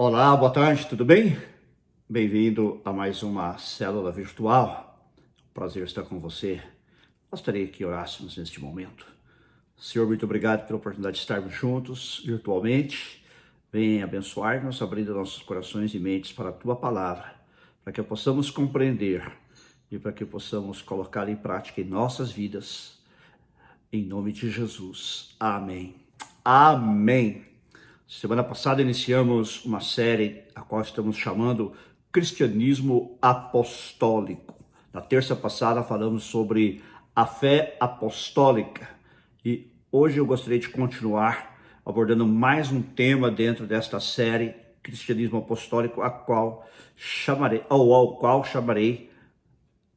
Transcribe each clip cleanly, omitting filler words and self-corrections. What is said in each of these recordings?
Olá, boa tarde, tudo bem? Bem-vindo a mais uma célula virtual. Prazer estar com você. Gostaria que orássemos neste momento. Senhor, muito obrigado pela oportunidade de estarmos juntos virtualmente. Venha abençoar-nos, abrindo nossos corações e mentes para a Tua Palavra, para que possamos compreender e para que possamos colocar em prática em nossas vidas. Em nome de Jesus. Amém. Amém. Semana passada iniciamos uma série a qual estamos chamando Cristianismo Apostólico. Na terça passada falamos sobre a fé apostólica e hoje eu gostaria de continuar abordando mais um tema dentro desta série Cristianismo Apostólico, ao qual chamarei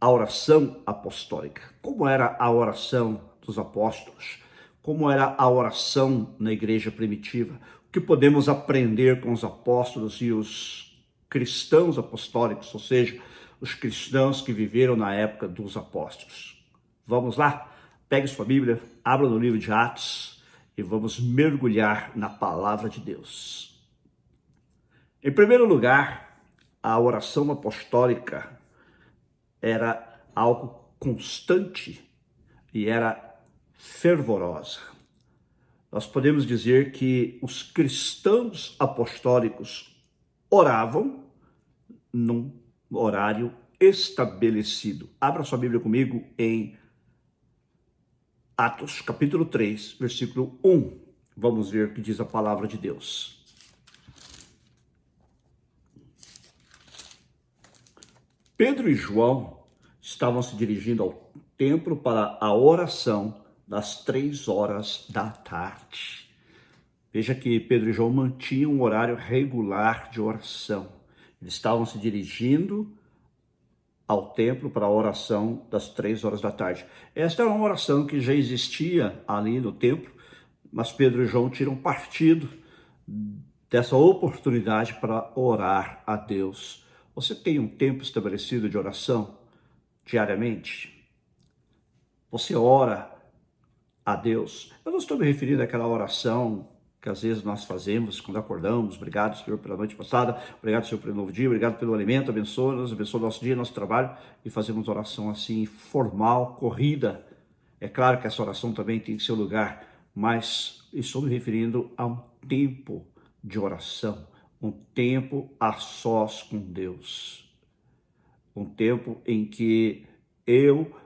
a oração apostólica. Como era a oração dos apóstolos? Como era a oração na igreja primitiva? O que podemos aprender com os apóstolos e os cristãos apostólicos, ou seja, os cristãos que viveram na época dos apóstolos? Vamos lá? Pegue sua Bíblia, abra no livro de Atos e vamos mergulhar na palavra de Deus. Em primeiro lugar, a oração apostólica era algo constante e era fervorosa. Nós podemos dizer que os cristãos apostólicos oravam num horário estabelecido. Abra sua Bíblia comigo em Atos, capítulo 3, versículo 1. Vamos ver o que diz a palavra de Deus. Pedro e João estavam se dirigindo ao templo para a oração das 3 horas da tarde. Veja que Pedro e João mantinham um horário regular de oração. Eles estavam se dirigindo ao templo para a oração das 3 horas da tarde. Esta era uma oração que já existia ali no templo, mas Pedro e João tiram partido dessa oportunidade para orar a Deus. Você tem um tempo estabelecido de oração diariamente? Você ora a Deus? Eu não estou me referindo àquela oração que às vezes nós fazemos quando acordamos. Obrigado, Senhor, pela noite passada. Obrigado, Senhor, pelo novo dia. Obrigado pelo alimento. Abençoa-nos, abençoa o nosso dia, nosso trabalho. E fazemos oração assim, formal, corrida. É claro que essa oração também tem seu lugar, mas estou me referindo a um tempo de oração, um tempo a sós com Deus. Um tempo em que eu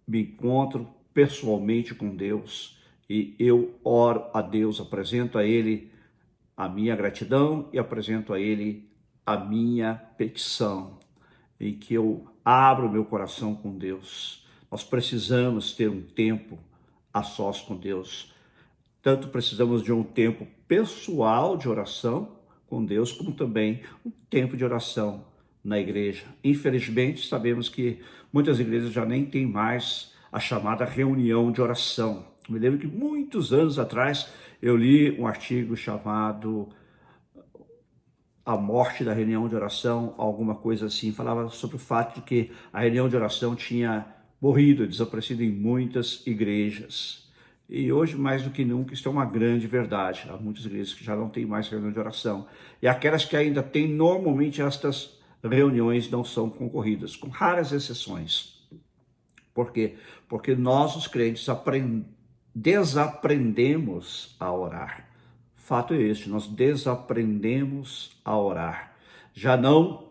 me encontro pessoalmente com Deus e eu oro a Deus, apresento a Ele a minha gratidão e apresento a Ele a minha petição, em que eu abro meu coração com Deus. Nós precisamos ter um tempo a sós com Deus. Tanto precisamos de um tempo pessoal de oração com Deus, como também um tempo de oração na igreja. Infelizmente, sabemos que muitas igrejas já nem têm mais a chamada reunião de oração. Me lembro que muitos anos atrás eu li um artigo chamado A Morte da Reunião de Oração, alguma coisa assim. Falava sobre o fato de que a reunião de oração tinha morrido, desaparecido em muitas igrejas. E hoje, mais do que nunca, isso é uma grande verdade. Há muitas igrejas que já não têm mais reunião de oração. E aquelas que ainda têm, normalmente estas reuniões não são concorridas, com raras exceções. Por quê? Porque nós, os crentes, desaprendemos a orar. Fato é este, nós desaprendemos a orar. Já não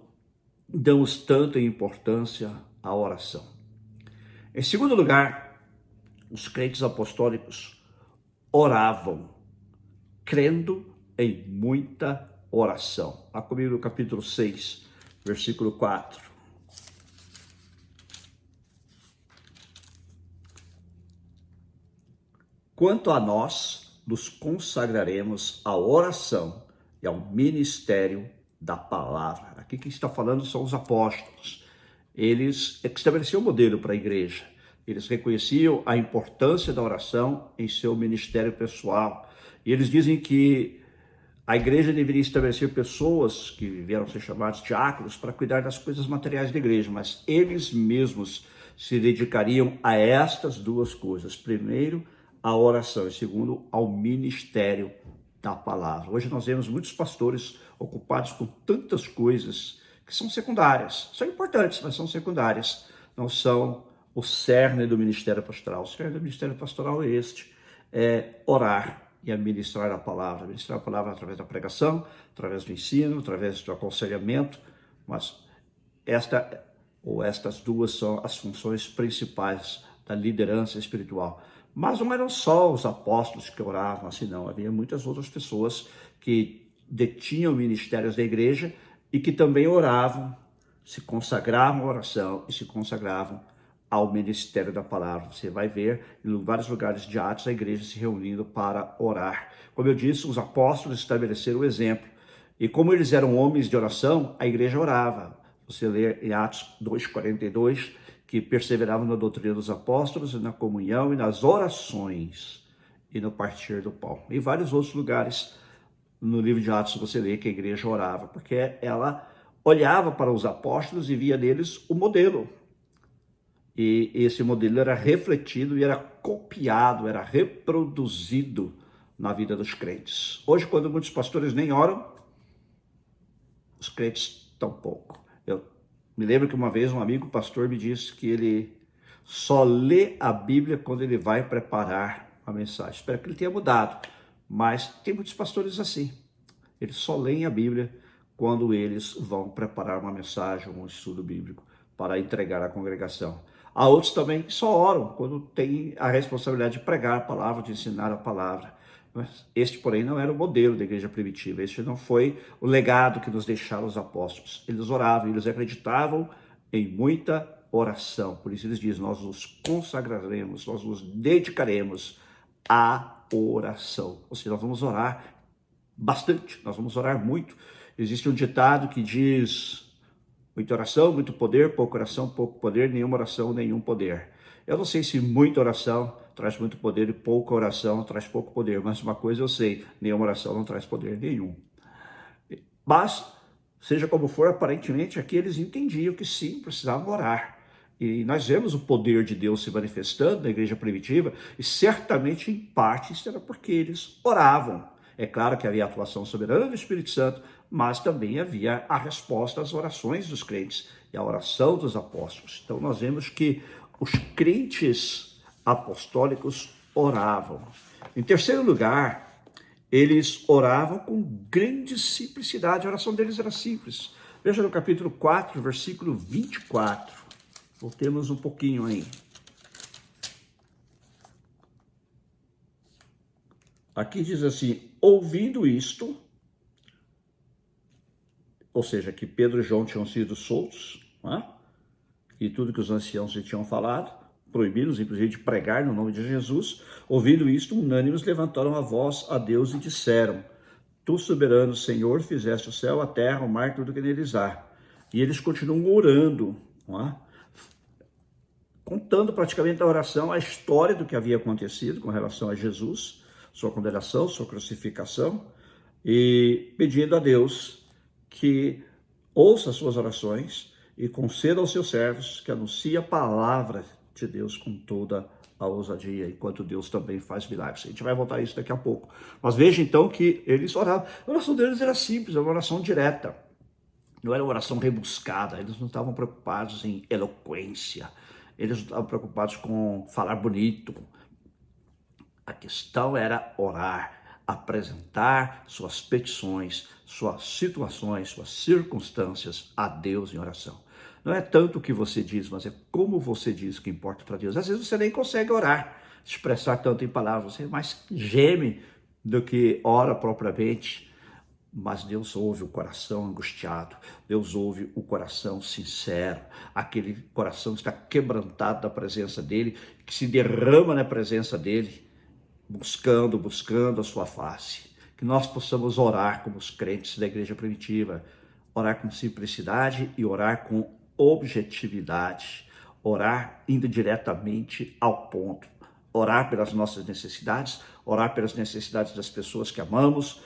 damos tanta importância à oração. Em segundo lugar, os crentes apostólicos oravam, crendo em muita oração. Vá comigo no capítulo 6, versículo 4. Quanto a nós, nos consagraremos à oração e ao ministério da palavra. Aqui quem está falando são os apóstolos. Eles estabeleceram um modelo para a igreja. Eles reconheciam a importância da oração em seu ministério pessoal. E eles dizem que a igreja deveria estabelecer pessoas que vieram ser chamados diáconos para cuidar das coisas materiais da igreja, mas eles mesmos se dedicariam a estas duas coisas. Primeiro, a oração e segundo, ao ministério da palavra. Hoje nós vemos muitos pastores ocupados com tantas coisas que são secundárias. São importantes, mas são secundárias. Não são o cerne do ministério pastoral. O cerne do ministério pastoral é orar e administrar a palavra. Administrar a palavra através da pregação, através do ensino, através do aconselhamento, mas estas duas são as funções principais da liderança espiritual. Mas não eram só os apóstolos que oravam assim, não. Havia muitas outras pessoas que detinham ministérios da igreja e que também oravam, se consagravam à oração e se consagravam ao ministério da palavra. Você vai ver em vários lugares de Atos a igreja se reunindo para orar. Como eu disse, os apóstolos estabeleceram o exemplo. E como eles eram homens de oração, a igreja orava. Você lê em Atos 2:42, que perseveravam na doutrina dos apóstolos, na comunhão e nas orações e no partir do pão. Em vários outros lugares no livro de Atos você lê que a igreja orava, porque ela olhava para os apóstolos e via neles o modelo. E esse modelo era refletido e era copiado, era reproduzido na vida dos crentes. Hoje, quando muitos pastores nem oram, os crentes tampouco. Eu me lembro que uma vez um amigo pastor me disse que ele só lê a Bíblia quando ele vai preparar uma mensagem. Espero que ele tenha mudado, mas tem muitos pastores assim. Eles só leem a Bíblia quando eles vão preparar uma mensagem, um estudo bíblico para entregar à congregação. Há outros também que só oram quando têm a responsabilidade de pregar a palavra, de ensinar a palavra. Este, porém, não era o modelo da igreja primitiva. Este não foi o legado que nos deixaram os apóstolos. Eles oravam, eles acreditavam em muita oração. Por isso eles dizem, nós nos consagraremos, nós nos dedicaremos à oração. Ou seja, nós vamos orar bastante, nós vamos orar muito. Existe um ditado que diz, muita oração, muito poder, pouca oração, pouco poder, nenhuma oração, nenhum poder. Eu não sei se muita oração traz muito poder e pouca oração traz pouco poder, mas uma coisa eu sei, nenhuma oração não traz poder nenhum. Mas, seja como for, aparentemente aqui eles entendiam que sim, precisavam orar. E nós vemos o poder de Deus se manifestando na igreja primitiva, e certamente em parte isso era porque eles oravam. É claro que havia a atuação soberana do Espírito Santo, mas também havia a resposta às orações dos crentes e a oração dos apóstolos. Então nós vemos que os crentes apostólicos oravam. Em terceiro lugar, eles oravam com grande simplicidade. A oração deles era simples. Veja no capítulo 4, versículo 24. Voltemos um pouquinho aí. Aqui diz assim, ouvindo isto, ou seja, que Pedro e João tinham sido soltos, né? E tudo que os anciãos lhe tinham falado, proibidos, inclusive, de pregar no nome de Jesus. Ouvindo isto, unânimes levantaram a voz a Deus e disseram, Tu, soberano Senhor, fizeste o céu, a terra, o mar, tudo que neles há. E eles continuam orando, não é? Contando praticamente a oração, a história do que havia acontecido com relação a Jesus, sua condenação, sua crucificação, e pedindo a Deus que ouça as suas orações e conceda aos seus servos que anuncie a palavra de Deus com toda a ousadia, enquanto Deus também faz milagres. A gente vai voltar a isso daqui a pouco. Mas veja então que eles oravam. A oração deles era simples, era uma oração direta. Não era uma oração rebuscada, eles não estavam preocupados em eloquência, eles não estavam preocupados com falar bonito. A questão era orar, apresentar suas petições, suas situações, suas circunstâncias a Deus em oração. Não é tanto o que você diz, mas é como você diz que importa para Deus. Às vezes você nem consegue orar, expressar tanto em palavras, você mais geme do que ora propriamente. Mas Deus ouve o coração angustiado, Deus ouve o coração sincero, aquele coração que está quebrantado da presença dele, que se derrama na presença dele, buscando a sua face. Que nós possamos orar como os crentes da igreja primitiva, orar com simplicidade e orar com objetividade, orar indo diretamente ao ponto, orar pelas nossas necessidades, orar pelas necessidades das pessoas que amamos,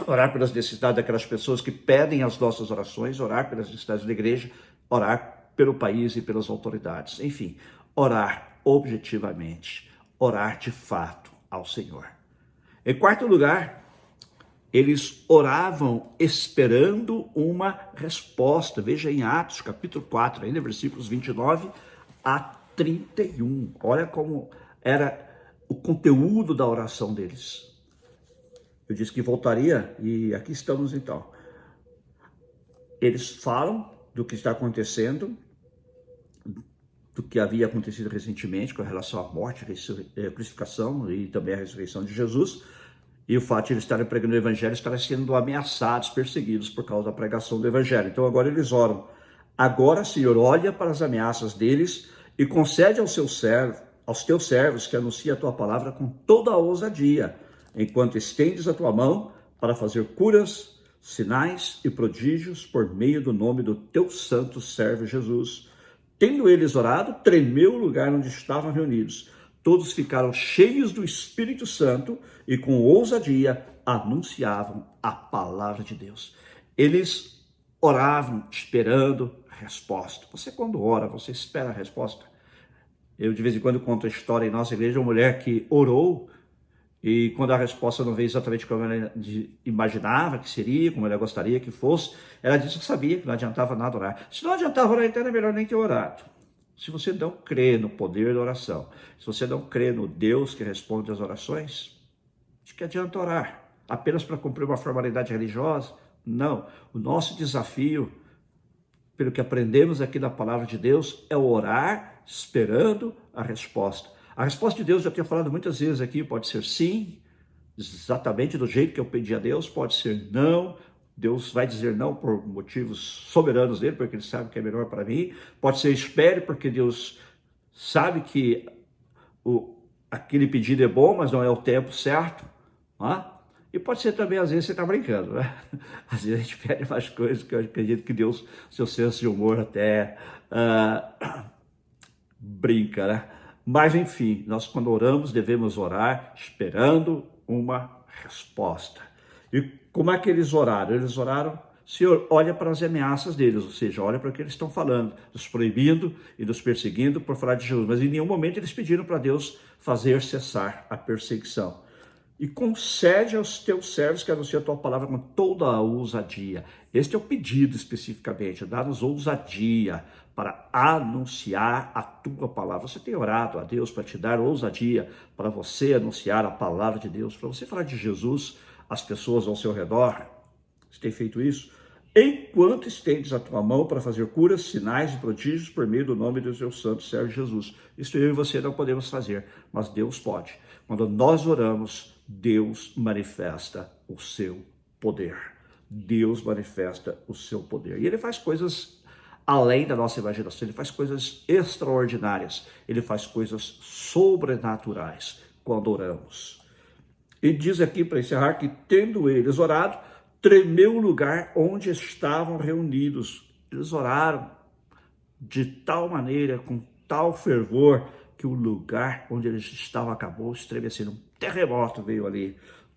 orar pelas necessidades daquelas pessoas que pedem as nossas orações, orar pelas necessidades da igreja, orar pelo país e pelas autoridades. Enfim, orar objetivamente, orar de fato ao Senhor. Em quarto lugar, eles oravam esperando uma resposta. Veja em Atos, capítulo 4, ainda versículos 29 a 31. Olha como era o conteúdo da oração deles. Eu disse que voltaria e aqui estamos então. Eles falam do que está acontecendo, do que havia acontecido recentemente com relação à morte, crucificação e também a ressurreição de Jesus, e o fato de eles estarem pregando o evangelho, estarem sendo ameaçados, perseguidos por causa da pregação do evangelho. Então agora eles oram. Agora, Senhor, olha para as ameaças deles e concede aos teus servos que anunciam a tua palavra com toda a ousadia, enquanto estendes a tua mão para fazer curas, sinais e prodígios por meio do nome do teu santo servo Jesus. Tendo eles orado, tremeu o lugar onde estavam reunidos. Todos ficaram cheios do Espírito Santo e com ousadia anunciavam a palavra de Deus. Eles oravam esperando resposta. Você quando ora, você espera a resposta? Eu de vez em quando conto a história em nossa igreja, uma mulher que orou e quando a resposta não veio exatamente como ela imaginava que seria, como ela gostaria que fosse, ela disse que sabia que não adiantava nada orar. Se não adiantava orar, então era melhor nem ter orado. Se você não crê no poder da oração, se você não crê no Deus que responde às orações, de que adianta orar? Apenas para cumprir uma formalidade religiosa? Não. O nosso desafio, pelo que aprendemos aqui na palavra de Deus, é orar esperando a resposta. A resposta de Deus, já tenho falado muitas vezes aqui, pode ser sim, exatamente do jeito que eu pedi a Deus, pode ser não. Deus vai dizer não por motivos soberanos dele, porque ele sabe que é melhor para mim. Pode ser espere, porque Deus sabe que aquele pedido é bom, mas não é o tempo certo. Não? E pode ser também, às vezes, você está brincando, né? Às vezes a gente pede mais coisas que eu acredito que Deus, seu senso de humor até brinca, né? Mas, enfim, nós quando oramos devemos orar esperando uma resposta. E como é que eles oraram? Eles oraram, Senhor, olha para as ameaças deles, ou seja, olha para o que eles estão falando, nos proibindo e nos perseguindo por falar de Jesus. Mas em nenhum momento eles pediram para Deus fazer cessar a perseguição. E concede aos teus servos que anunciam a tua palavra com toda a ousadia. Este é o pedido especificamente, dá-nos ousadia para anunciar a tua palavra. Você tem orado a Deus para te dar ousadia, para você anunciar a palavra de Deus, para você falar de Jesus às pessoas ao seu redor? Você tem feito isso? Enquanto estendes a tua mão para fazer curas, sinais e prodígios por meio do nome do teu santo servo Jesus. Isso eu e você não podemos fazer, mas Deus pode. Quando nós oramos, Deus manifesta o seu poder. Deus manifesta o seu poder. E ele faz coisas além da nossa imaginação, ele faz coisas extraordinárias, ele faz coisas sobrenaturais quando oramos. E diz aqui para encerrar que tendo eles orado, tremeu o lugar onde estavam reunidos. Eles oraram de tal maneira, com tal fervor, que o lugar onde eles estavam acabou estremecendo. Um terremoto veio ali.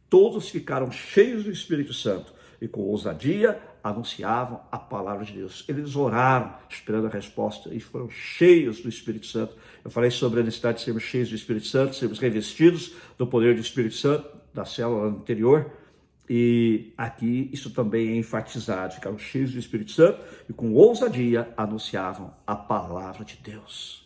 Todos ficaram cheios do Espírito Santo e com ousadia anunciavam a palavra de Deus. Eles oraram esperando a resposta e foram cheios do Espírito Santo. Eu falei sobre a necessidade de sermos cheios do Espírito Santo, sermos revestidos do poder do Espírito Santo, da célula anterior. E aqui isso também é enfatizado. Ficaram cheios do Espírito Santo e com ousadia anunciavam a palavra de Deus.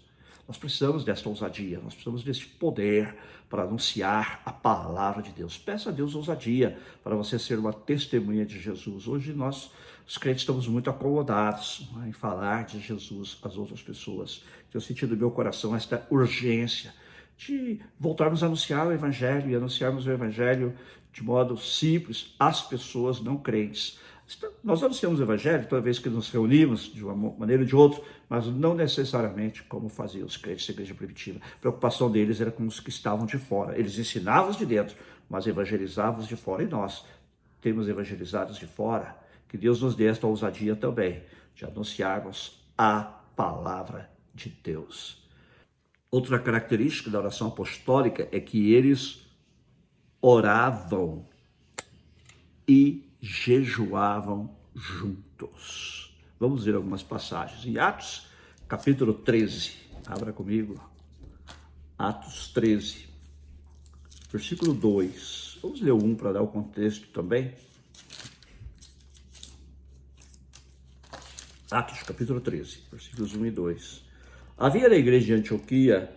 Nós precisamos desta ousadia, nós precisamos desse poder para anunciar a palavra de Deus. Peça a Deus ousadia para você ser uma testemunha de Jesus. Hoje nós, os crentes, estamos muito acomodados, né, em falar de Jesus às outras pessoas. Tenho sentido no meu coração esta urgência de voltarmos a anunciar o Evangelho e anunciarmos o Evangelho de modo simples às pessoas não crentes. Nós anunciamos o Evangelho toda vez que nos reunimos, de uma maneira ou de outra, mas não necessariamente como faziam os crentes da igreja primitiva. A preocupação deles era com os que estavam de fora. Eles ensinavam os de dentro, mas evangelizavam os de fora. E nós temos evangelizados de fora. Que Deus nos dê esta ousadia também, de anunciarmos a palavra de Deus. Outra característica da oração apostólica é que eles oravam e jejuavam juntos. Vamos ver algumas passagens. Em Atos, capítulo 13. Abra comigo. Atos 13. versículo 2. Vamos ler o 1 para dar o contexto também. Atos, capítulo 13, versículos 1 e 2. Havia na igreja de Antioquia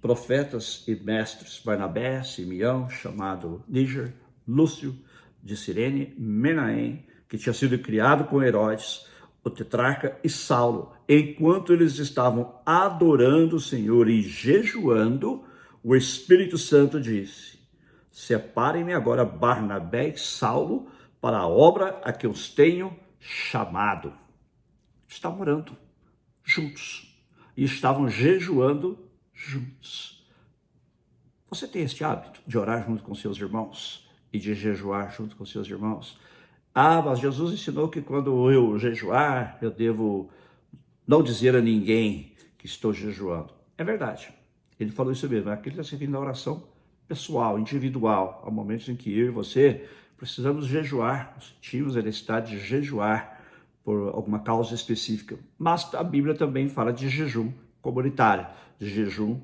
profetas e mestres, Barnabé, Simeão, chamado Níger, Lúcio, de Cirene, Menahem, que tinha sido criado com Herodes, o tetrarca, e Saulo. Enquanto eles estavam adorando o Senhor e jejuando, o Espírito Santo disse: separem-me agora Barnabé e Saulo para a obra a que os tenho chamado. Estavam orando juntos e estavam jejuando juntos. Você tem este hábito de orar junto com seus irmãos e de jejuar junto com seus irmãos? Mas Jesus ensinou que quando eu jejuar, eu devo não dizer a ninguém que estou jejuando. É verdade. Ele falou isso mesmo. Aquele está servindo a oração pessoal, individual. Há momentos em que eu e você precisamos jejuar, sentimos a necessidade de jejuar por alguma causa específica. Mas a Bíblia também fala de jejum comunitário, de jejum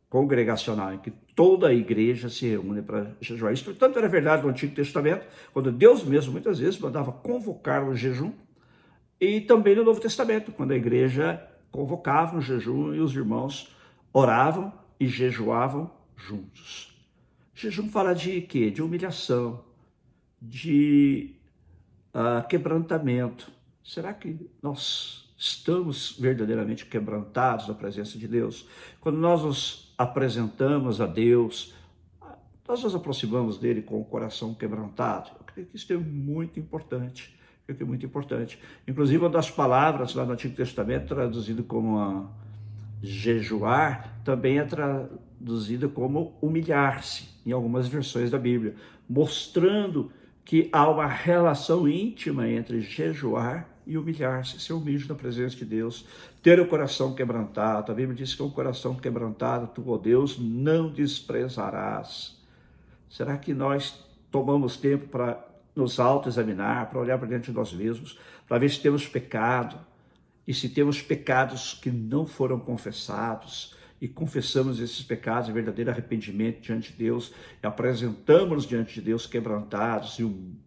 congregacional, em que toda a igreja se reúne para jejuar. Isso, tanto era verdade no Antigo Testamento, quando Deus mesmo muitas vezes mandava convocar o jejum, e também no Novo Testamento, quando a igreja convocava o jejum e os irmãos oravam e jejuavam juntos. Jejum fala de quê? De humilhação, de quebrantamento. Será que nós estamos verdadeiramente quebrantados na presença de Deus? Quando nós nos apresentamos a Deus, nós nos aproximamos dele com o coração quebrantado. Eu creio que isso é muito importante. É muito importante. Inclusive, uma das palavras lá no Antigo Testamento, traduzido como jejuar, também é traduzida como humilhar-se, em algumas versões da Bíblia, mostrando que há uma relação íntima entre jejuar e humilhar-se, ser humilde na presença de Deus, ter o coração quebrantado. A Bíblia diz que o coração quebrantado, tu, ó Deus, não desprezarás. Será que nós tomamos tempo para nos autoexaminar, para olhar para dentro de nós mesmos, para ver se temos pecado, e se temos pecados que não foram confessados, e confessamos esses pecados em verdadeiro arrependimento diante de Deus, e apresentamos-nos diante de Deus quebrantados e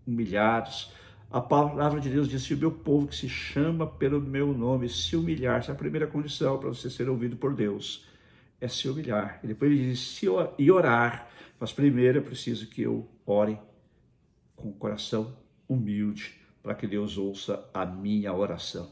humilhados. A palavra de Deus diz: se o meu povo que se chama pelo meu nome se humilhar, essa é a primeira condição para você ser ouvido por Deus, é se humilhar. E depois ele diz, e orar, mas primeiro é preciso que eu ore com o coração humilde, para que Deus ouça a minha oração.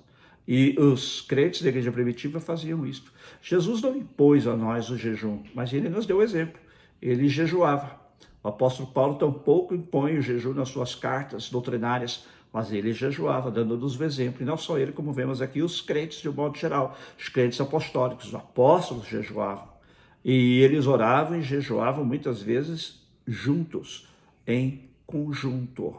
E os crentes da igreja primitiva faziam isto. Jesus não impôs a nós o jejum, mas ele nos deu o exemplo. Ele jejuava. O apóstolo Paulo tampouco impõe o jejum nas suas cartas doutrinárias, mas ele jejuava, dando-nos o exemplo. E não só ele, como vemos aqui, os crentes de um modo geral, os crentes apostólicos, os apóstolos jejuavam. E eles oravam e jejuavam muitas vezes juntos, em conjunto.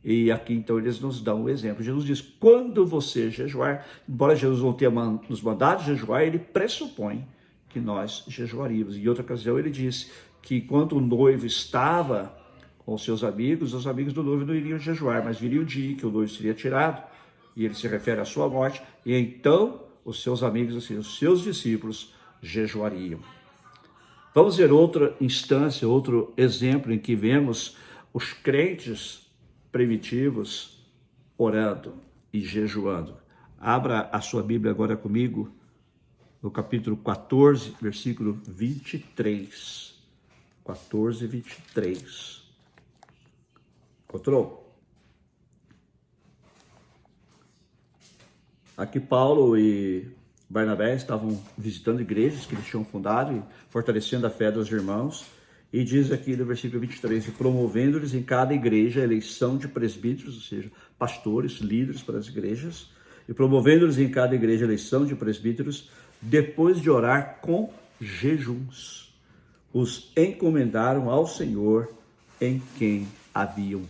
E aqui então eles nos dão o exemplo. Jesus diz: quando você jejuar, embora Jesus não tenha nos mandado jejuar, ele pressupõe que nós jejuaríamos. Em outra ocasião ele disse que quando o noivo estava com seus amigos, os amigos do noivo não iriam jejuar, mas viria o dia que o noivo seria tirado, e ele se refere à sua morte, e então os seus amigos, assim, os seus discípulos, jejuariam. Vamos ver outra instância, outro exemplo em que vemos os crentes primitivos orando e jejuando. Abra a sua Bíblia agora comigo, no capítulo 14, versículo 23. 14, 23. Encontrou? Aqui Paulo e Barnabé estavam visitando igrejas que eles tinham fundado e fortalecendo a fé dos irmãos. E diz aqui no versículo 23, promovendo-lhes em cada igreja a eleição de presbíteros, ou seja, pastores, líderes para as igrejas, e promovendo-lhes em cada igreja a eleição de presbíteros, depois de orar com jejuns, os encomendaram ao Senhor em quem haviam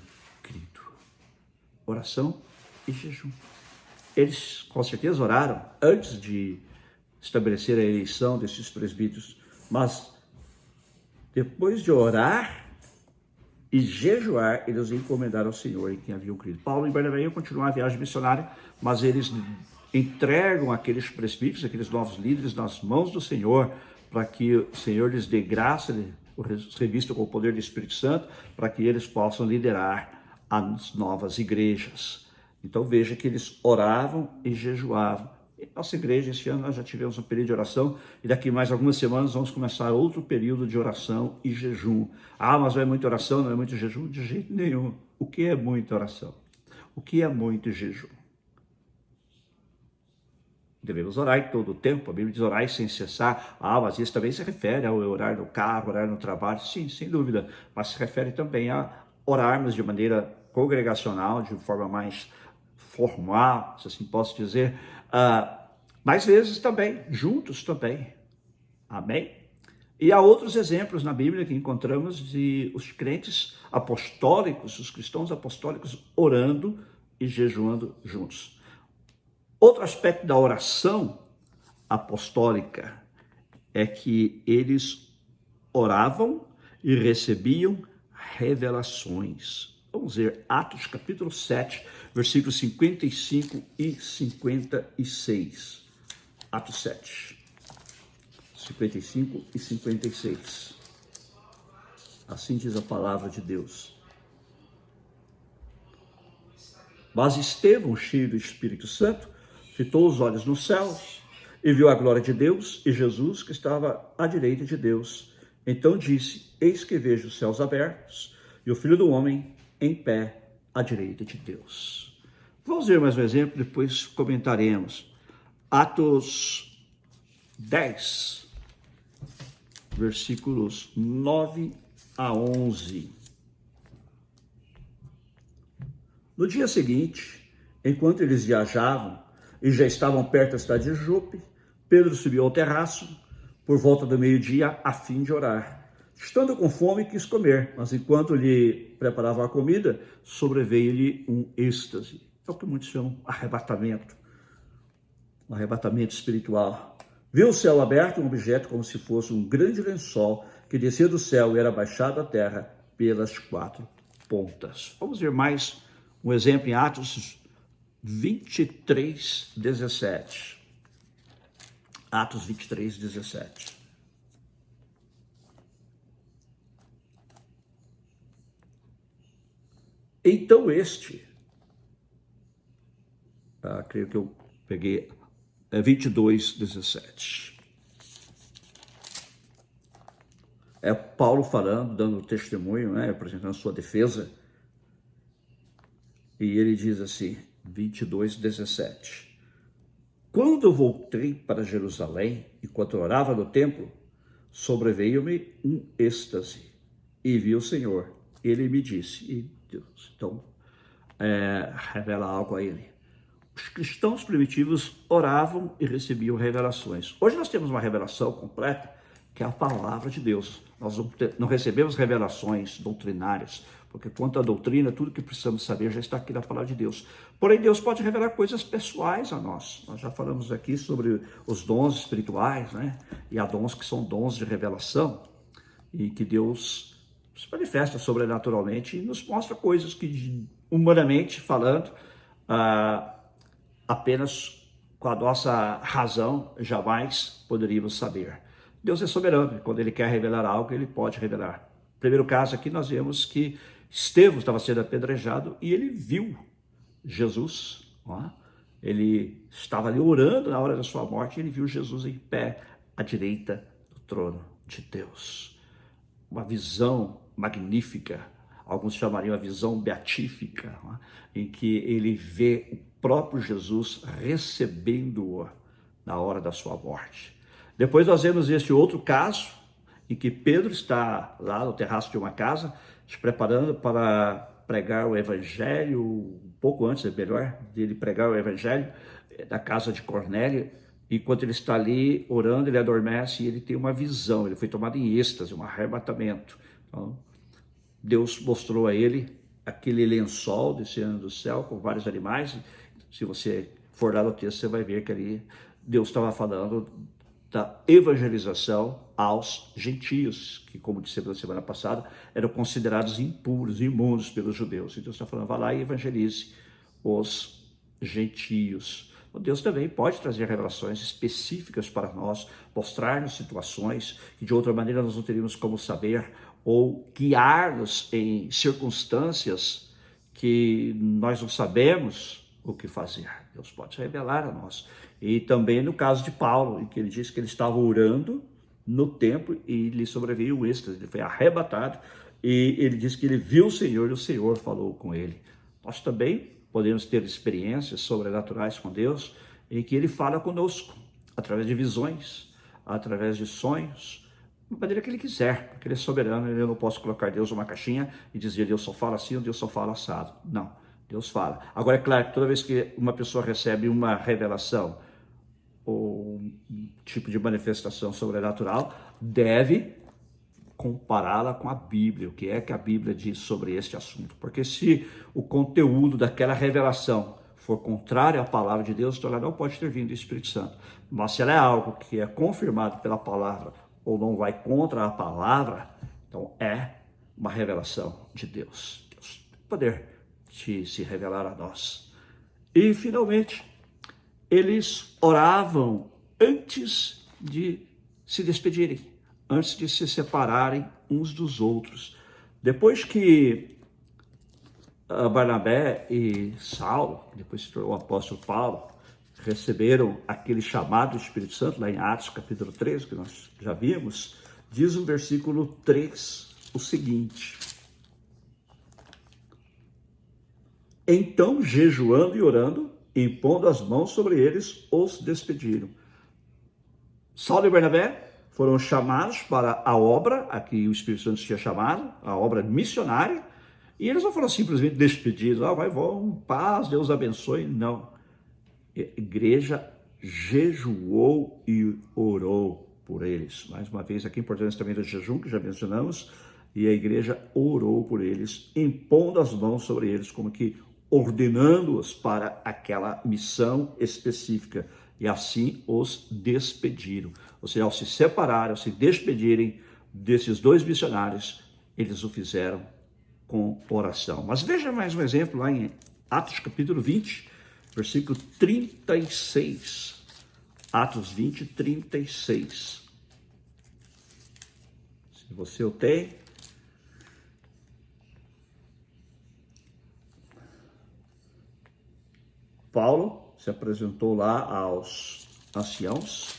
crido. Oração e jejum. Eles com certeza oraram antes de estabelecer a eleição desses presbíteros, mas depois de orar e jejuar, eles encomendaram ao Senhor em quem haviam crido. Paulo e Barnabé iam continuar a viagem missionária, mas eles entregam aqueles presbíteros, aqueles novos líderes nas mãos do Senhor, para que o Senhor lhes dê graça, os revistam com o poder do Espírito Santo para que eles possam liderar as novas igrejas. Então veja que eles oravam e jejuavam. Em nossa igreja, esse ano nós já tivemos um período de oração e daqui mais algumas semanas vamos começar outro período de oração e jejum. Ah, mas não é muita oração, não é muito jejum? De jeito nenhum. O que é muita oração? O que é muito jejum? Devemos orar em todo o tempo. A Bíblia diz orar sem cessar. Ah, mas isso também se refere ao orar no carro, orar no trabalho. Sim, sem dúvida. Mas se refere também a orarmos de maneira congregacional, de forma mais formal, se assim posso dizer. Mais vezes também, juntos também. Amém? E há outros exemplos na Bíblia que encontramos de os crentes apostólicos, os cristãos apostólicos orando e jejuando juntos. Outro aspecto da oração apostólica é que eles oravam e recebiam revelações. Vamos ver Atos capítulo 7, versículos 55 e 56. Atos 7, 55 e 56. Assim diz a palavra de Deus. Mas Estevão, cheio do Espírito Santo, fitou os olhos nos céus e viu a glória de Deus e Jesus que estava à direita de Deus. Então disse: eis que vejo os céus abertos e o Filho do Homem em pé à direita de Deus. Vamos ver mais um exemplo, depois comentaremos. Atos 10, versículos 9 a 11. No dia seguinte, enquanto eles viajavam e já estavam perto da cidade de Jope, Pedro subiu ao terraço por volta do meio-dia a fim de orar. Estando com fome, quis comer, mas enquanto lhe preparavam a comida, sobreveio-lhe um êxtase. É o que muitos chamam arrebatamento, um arrebatamento espiritual. Viu o céu aberto, um objeto como se fosse um grande lençol que descia do céu e era baixado à terra pelas quatro pontas. Vamos ver mais um exemplo em Atos 23, 17. Atos 23, 17. Então creio que eu peguei, 22, 17. É Paulo falando, dando testemunho, né, apresentando sua defesa. E ele diz assim, 22, 17. Quando eu voltei para Jerusalém, enquanto orava no templo, sobreveio-me um êxtase e vi o Senhor. Ele me disse, e Deus, então, revela algo a ele. Os cristãos primitivos oravam e recebiam revelações. Hoje nós temos uma revelação completa, que é a palavra de Deus. Nós não recebemos revelações doutrinárias, porque quanto à doutrina, tudo que precisamos saber já está aqui na palavra de Deus. Porém, Deus pode revelar coisas pessoais a nós. Nós já falamos aqui sobre os dons espirituais, né? E há dons que são dons de revelação, e que Deus se manifesta sobrenaturalmente e nos mostra coisas que, humanamente falando, apenas com a nossa razão jamais poderíamos saber. Deus é soberano, quando Ele quer revelar algo, Ele pode revelar. No primeiro caso aqui nós vemos que Estevão estava sendo apedrejado e ele viu Jesus, ele estava ali orando na hora da sua morte e ele viu Jesus em pé à direita do trono de Deus. Uma visão magnífica, alguns chamariam a visão beatífica, em que ele vê o próprio Jesus recebendo-o na hora da sua morte. Depois nós vemos este outro caso, em que Pedro está lá no terraço de uma casa, se preparando para pregar o evangelho, um pouco antes, é melhor, dele pregar o evangelho, da casa de Cornélio. Enquanto ele está ali orando, ele adormece e ele tem uma visão, ele foi tomado em êxtase, um arrebatamento. Então, Deus mostrou a ele aquele lençol descendo do céu com vários animais. Se você for lá no texto, você vai ver que ali Deus estava falando da evangelização aos gentios, que, como disse na semana passada, eram considerados impuros, imundos pelos judeus. Então, Deus está falando, vá lá e evangelize os gentios. Deus também pode trazer revelações específicas para nós, mostrar-nos situações que de outra maneira nós não teríamos como saber, ou guiar-nos em circunstâncias que nós não sabemos o que fazer. Deus pode revelar a nós. E também no caso de Paulo, em que ele disse que ele estava orando no templo e lhe sobreveio o êxtase, ele foi arrebatado e ele disse que ele viu o Senhor e o Senhor falou com ele. Nós também podemos ter experiências sobrenaturais com Deus em que ele fala conosco, através de visões, através de sonhos, da maneira que ele quiser, porque ele é soberano, eu não posso colocar Deus numa caixinha e dizer Deus só fala assim ou Deus só fala assado. Não, Deus fala. Agora é claro que toda vez que uma pessoa recebe uma revelação ou um tipo de manifestação sobrenatural, deve compará-la com a Bíblia, o que é que a Bíblia diz sobre este assunto. Porque se o conteúdo daquela revelação for contrário à palavra de Deus, então ela não pode ter vindo do Espírito Santo. Mas se ela é algo que é confirmado pela palavra ou não vai contra a palavra, então é uma revelação de Deus. Deus tem poder de se revelar a nós. E finalmente, eles oravam antes de se despedirem, antes de se separarem uns dos outros. Depois que Barnabé e Saulo, depois se tornou o apóstolo Paulo, receberam aquele chamado do Espírito Santo, lá em Atos capítulo 13, que nós já vimos, diz o versículo 3 o seguinte: então, jejuando e orando, impondo as mãos sobre eles, os despediram. Saulo e Barnabé foram chamados para a obra, a que o Espírito Santo tinha chamado, a obra missionária, e eles não foram simplesmente despedidos, vão, paz, Deus abençoe, não. A igreja jejuou e orou por eles. Mais uma vez, aqui a importância também do jejum, que já mencionamos, e a igreja orou por eles, impondo as mãos sobre eles, como que ordenando-os para aquela missão específica, e assim os despediram. Ou seja, ao se separarem, ao se despedirem desses dois missionários, eles o fizeram com oração. Mas veja mais um exemplo lá em Atos capítulo 20, versículo 36. Atos 20, 36. Se você o tem. Paulo se apresentou lá aos anciãos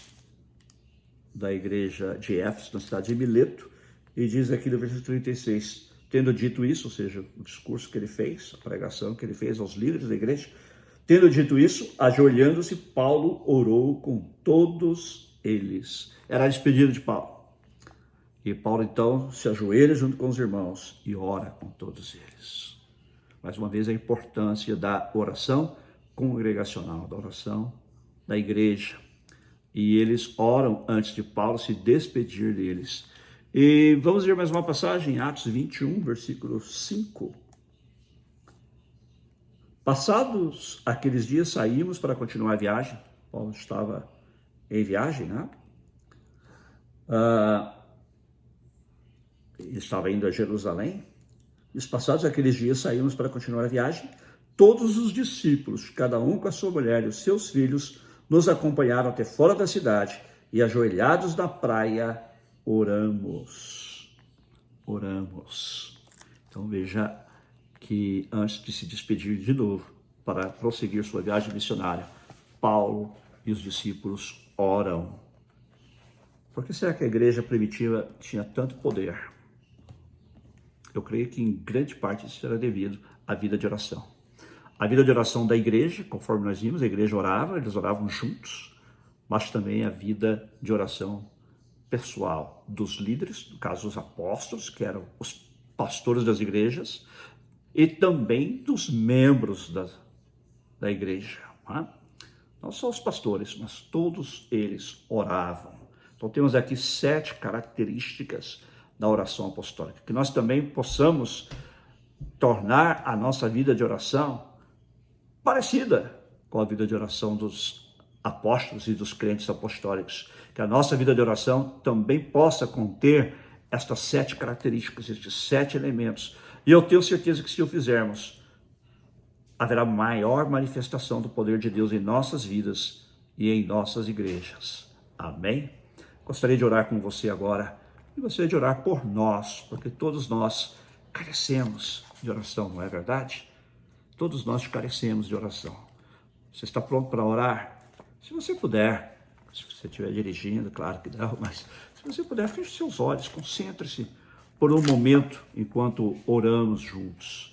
da igreja de Éfeso, na cidade de Mileto, e diz aqui no versículo 36, tendo dito isso, ou seja, o discurso que ele fez, a pregação que ele fez aos líderes da igreja, tendo dito isso, ajoelhando-se, Paulo orou com todos eles. Era a despedida de Paulo. E Paulo, então, se ajoelha junto com os irmãos e ora com todos eles. Mais uma vez, a importância da oração congregacional, da oração da igreja. E eles oram antes de Paulo se despedir deles. E vamos ver mais uma passagem, Atos 21, versículo 5. Passados aqueles dias, saímos para continuar a viagem. Paulo estava em viagem, né? Ele estava indo a Jerusalém. E passados aqueles dias, saímos para continuar a viagem. Todos os discípulos, cada um com a sua mulher e os seus filhos, nos acompanharam até fora da cidade e, ajoelhados na praia, oramos. Então veja que antes de se despedir de novo para prosseguir sua viagem missionária, Paulo e os discípulos oram. Por que será que a igreja primitiva tinha tanto poder? Eu creio que em grande parte isso era devido à vida de oração. A vida de oração da igreja, conforme nós vimos, a igreja orava, eles oravam juntos, mas também a vida de oração pessoal dos líderes, no caso os apóstolos, que eram os pastores das igrejas, e também dos membros da igreja. Não só os pastores, mas todos eles oravam. Então temos aqui 7 características da oração apostólica, que nós também possamos tornar a nossa vida de oração parecida com a vida de oração dos apóstolos e dos crentes apostólicos, que a nossa vida de oração também possa conter estas 7 características, estes 7 elementos. E eu tenho certeza que se o fizermos, haverá maior manifestação do poder de Deus em nossas vidas e em nossas igrejas. Amém? Gostaria de orar com você agora e gostaria de orar por nós, porque todos nós carecemos de oração, não é verdade? Todos nós carecemos de oração. Você está pronto para orar? Se você puder, se você estiver dirigindo, claro que não, mas se você puder, feche seus olhos, concentre-se por um momento enquanto oramos juntos.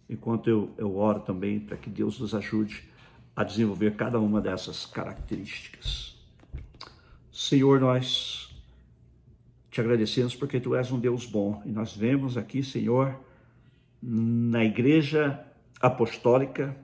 Enquanto eu oro também para que Deus nos ajude a desenvolver cada uma dessas características. Senhor, nós te agradecemos porque Tu és um Deus bom. E nós vemos aqui, Senhor, na igreja apostólica,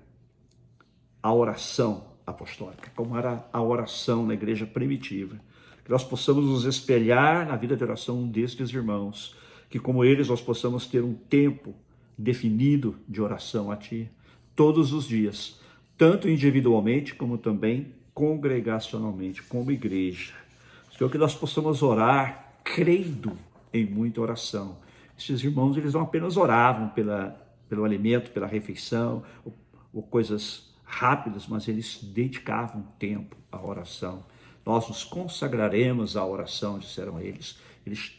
a oração apostólica, como era a oração na igreja primitiva. Que nós possamos nos espelhar na vida de oração destes irmãos. Que como eles nós possamos ter um tempo definido de oração a Ti, todos os dias, tanto individualmente como também congregacionalmente, como igreja. Senhor, que nós possamos orar crendo em muita oração. Esses irmãos, eles não apenas oravam pelo alimento, pela refeição, ou coisas rápidas, mas eles dedicavam tempo à oração. Nós nos consagraremos à oração, disseram eles. Eles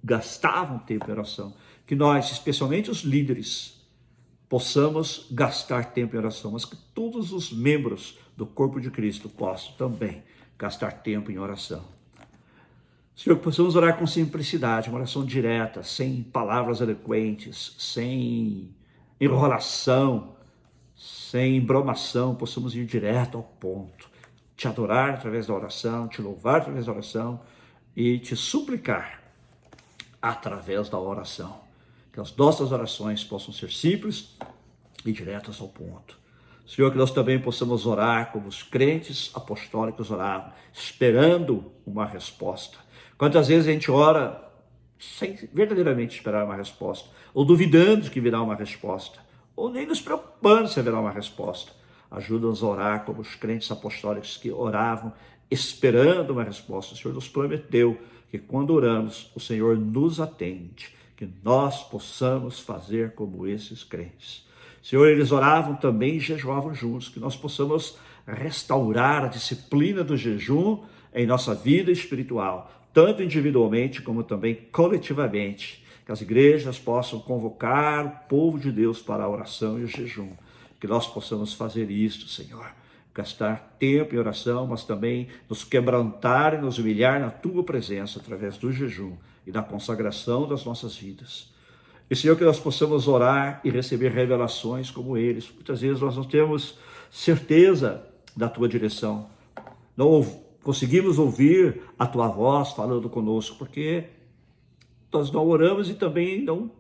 gastavam tempo em oração. Que nós, especialmente os líderes, possamos gastar tempo em oração, mas que todos os membros do corpo de Cristo possam também gastar tempo em oração. Senhor, que possamos orar com simplicidade, uma oração direta, sem palavras eloquentes, sem enrolação, sem embromação, possamos ir direto ao ponto, te adorar através da oração, te louvar através da oração e te suplicar através da oração. Que as nossas orações possam ser simples e diretas ao ponto. Senhor, que nós também possamos orar como os crentes apostólicos oravam, esperando uma resposta. Quantas vezes a gente ora sem verdadeiramente esperar uma resposta, ou duvidando que virá uma resposta, ou nem nos preocupando se haverá uma resposta. Ajuda-nos a orar como os crentes apostólicos que oravam esperando uma resposta. O Senhor nos prometeu que quando oramos, o Senhor nos atende, que nós possamos fazer como esses crentes. Senhor, eles oravam também e jejuavam juntos, que nós possamos restaurar a disciplina do jejum em nossa vida espiritual, tanto individualmente como também coletivamente, que as igrejas possam convocar o povo de Deus para a oração e o jejum, que nós possamos fazer isto, Senhor, gastar tempo em oração, mas também nos quebrantar e nos humilhar na Tua presença através do jejum e da consagração das nossas vidas. E, Senhor, que nós possamos orar e receber revelações como eles. Muitas vezes nós não temos certeza da Tua direção, não conseguimos ouvir a Tua voz falando conosco, porque nós não oramos e também não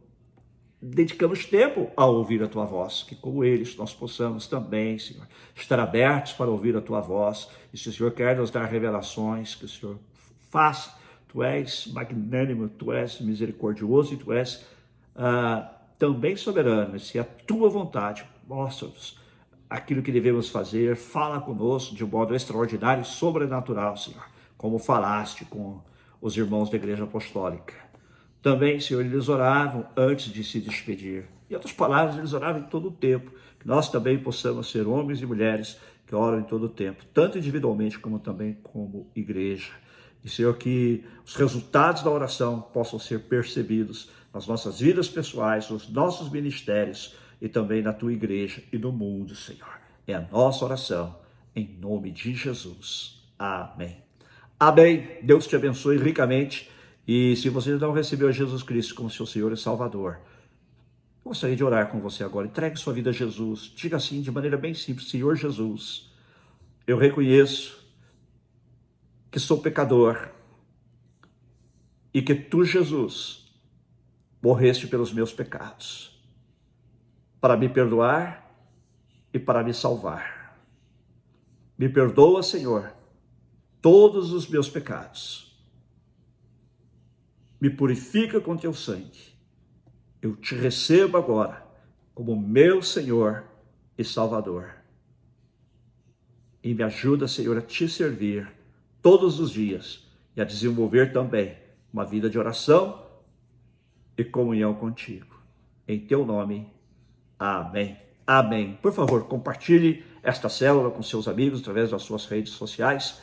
dedicamos tempo a ouvir a Tua voz, que como eles nós possamos também, Senhor, estar abertos para ouvir a Tua voz. E se o Senhor quer nos dar revelações, que o Senhor faça. Tu és magnânimo, Tu és misericordioso e Tu és também soberano. E se a Tua vontade, mostra-nos aquilo que devemos fazer, fala conosco de um modo extraordinário e sobrenatural, Senhor, como falaste com os irmãos da igreja apostólica. Também, Senhor, eles oravam antes de se despedir. Em outras palavras, eles oravam em todo o tempo. Que nós também possamos ser homens e mulheres que oram em todo o tempo, tanto individualmente como também como igreja. E, Senhor, que os resultados da oração possam ser percebidos nas nossas vidas pessoais, nos nossos ministérios e também na Tua igreja e no mundo, Senhor. É a nossa oração, em nome de Jesus. Amém. Amém. Deus te abençoe ricamente. E se você não recebeu a Jesus Cristo como seu Senhor e Salvador, eu gostaria de orar com você agora. Entregue sua vida a Jesus. Diga assim, de maneira bem simples: Senhor Jesus, eu reconheço que sou pecador e que Tu, Jesus, morreste pelos meus pecados, para me perdoar e para me salvar. Me perdoa, Senhor, todos os meus pecados. Me purifica com Teu sangue. Eu Te recebo agora como meu Senhor e Salvador. E me ajuda, Senhor, a Te servir todos os dias e a desenvolver também uma vida de oração e comunhão contigo. Em Teu nome, amém Amém. Por favor, compartilhe esta célula com seus amigos através das suas redes sociais.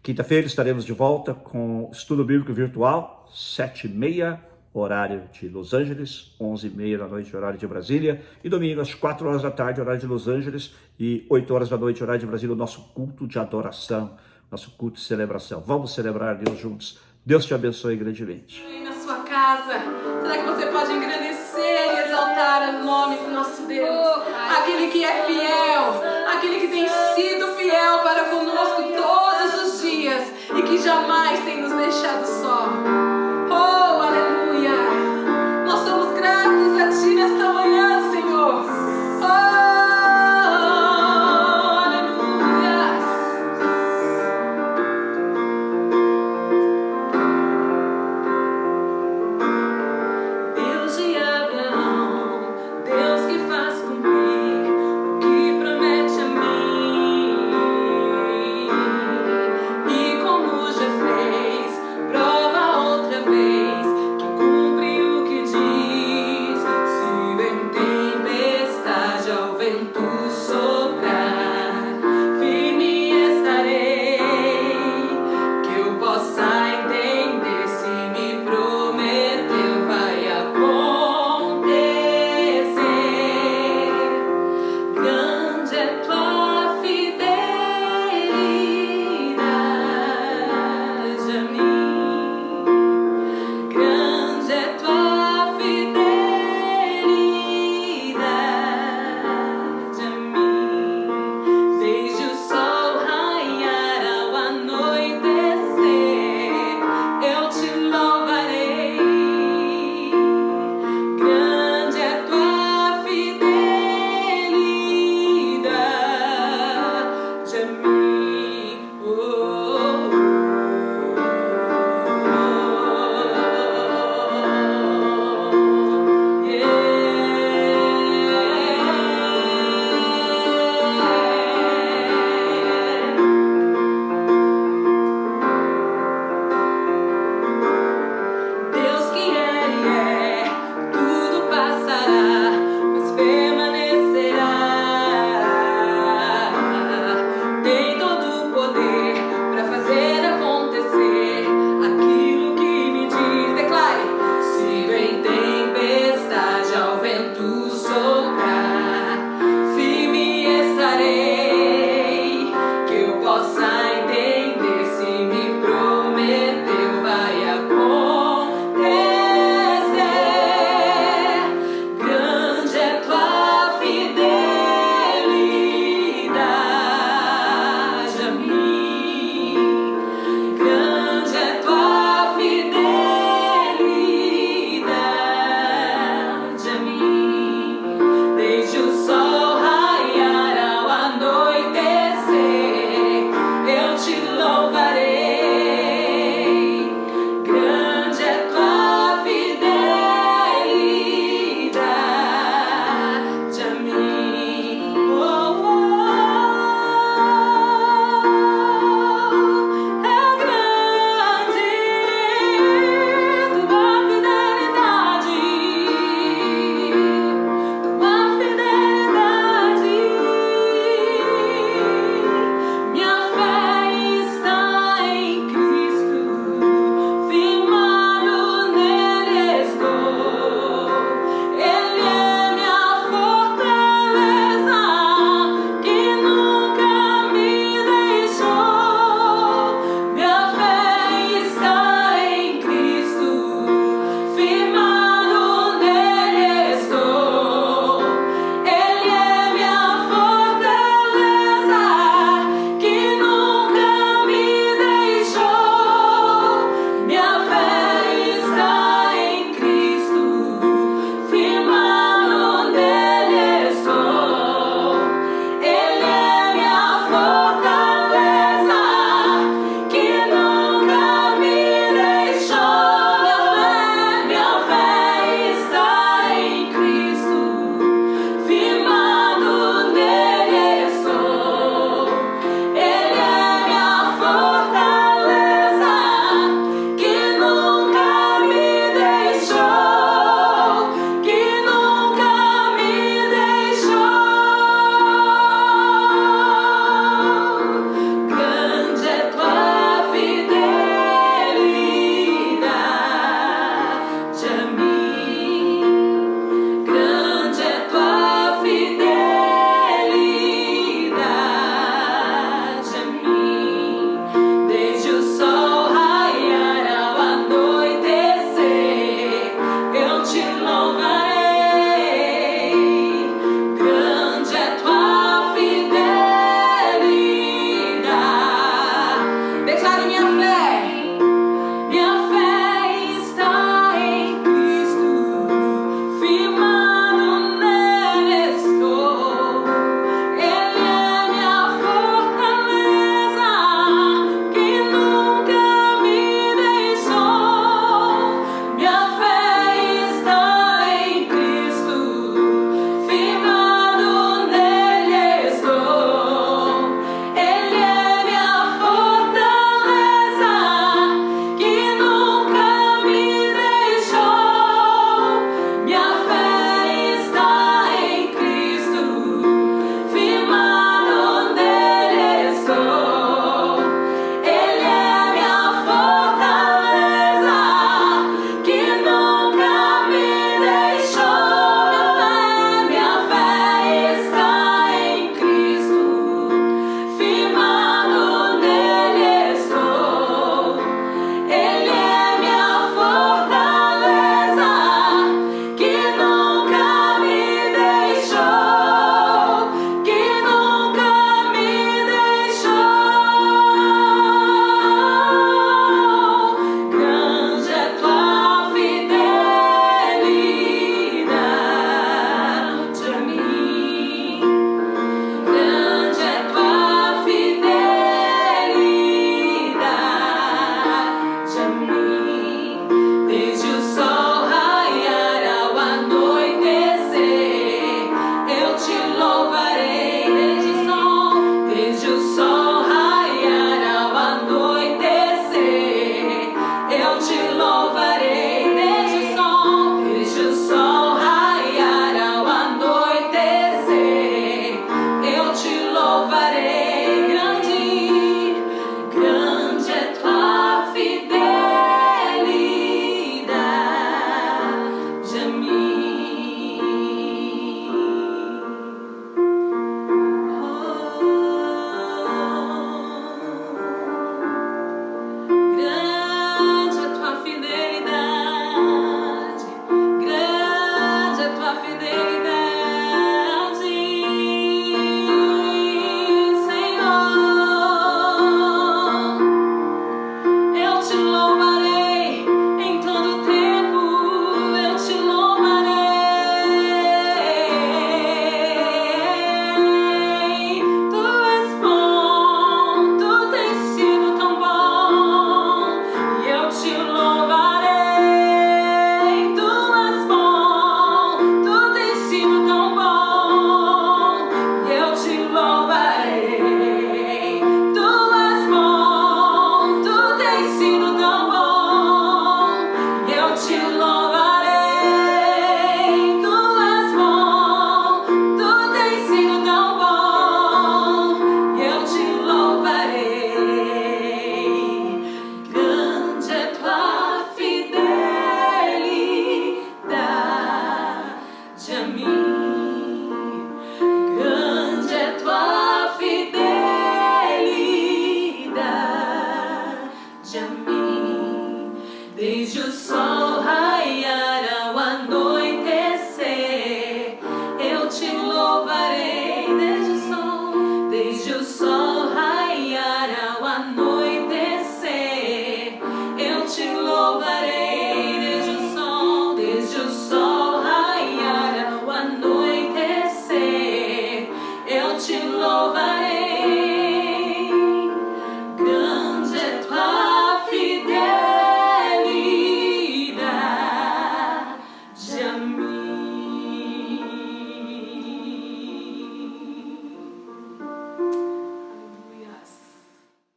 Quinta-feira estaremos de volta com estudo bíblico virtual, 7h30, horário de Los Angeles, 11h30 da noite, horário de Brasília, e domingo às 4 horas da tarde, horário de Los Angeles, e 8 horas da noite, horário de Brasília, o nosso culto de adoração, nosso culto de celebração. Vamos celebrar Deus juntos. Deus te abençoe grandemente. Na sua casa, será que você pode engrandecer e exaltar o nome do nosso Deus? Aquele que é fiel, aquele que tem sido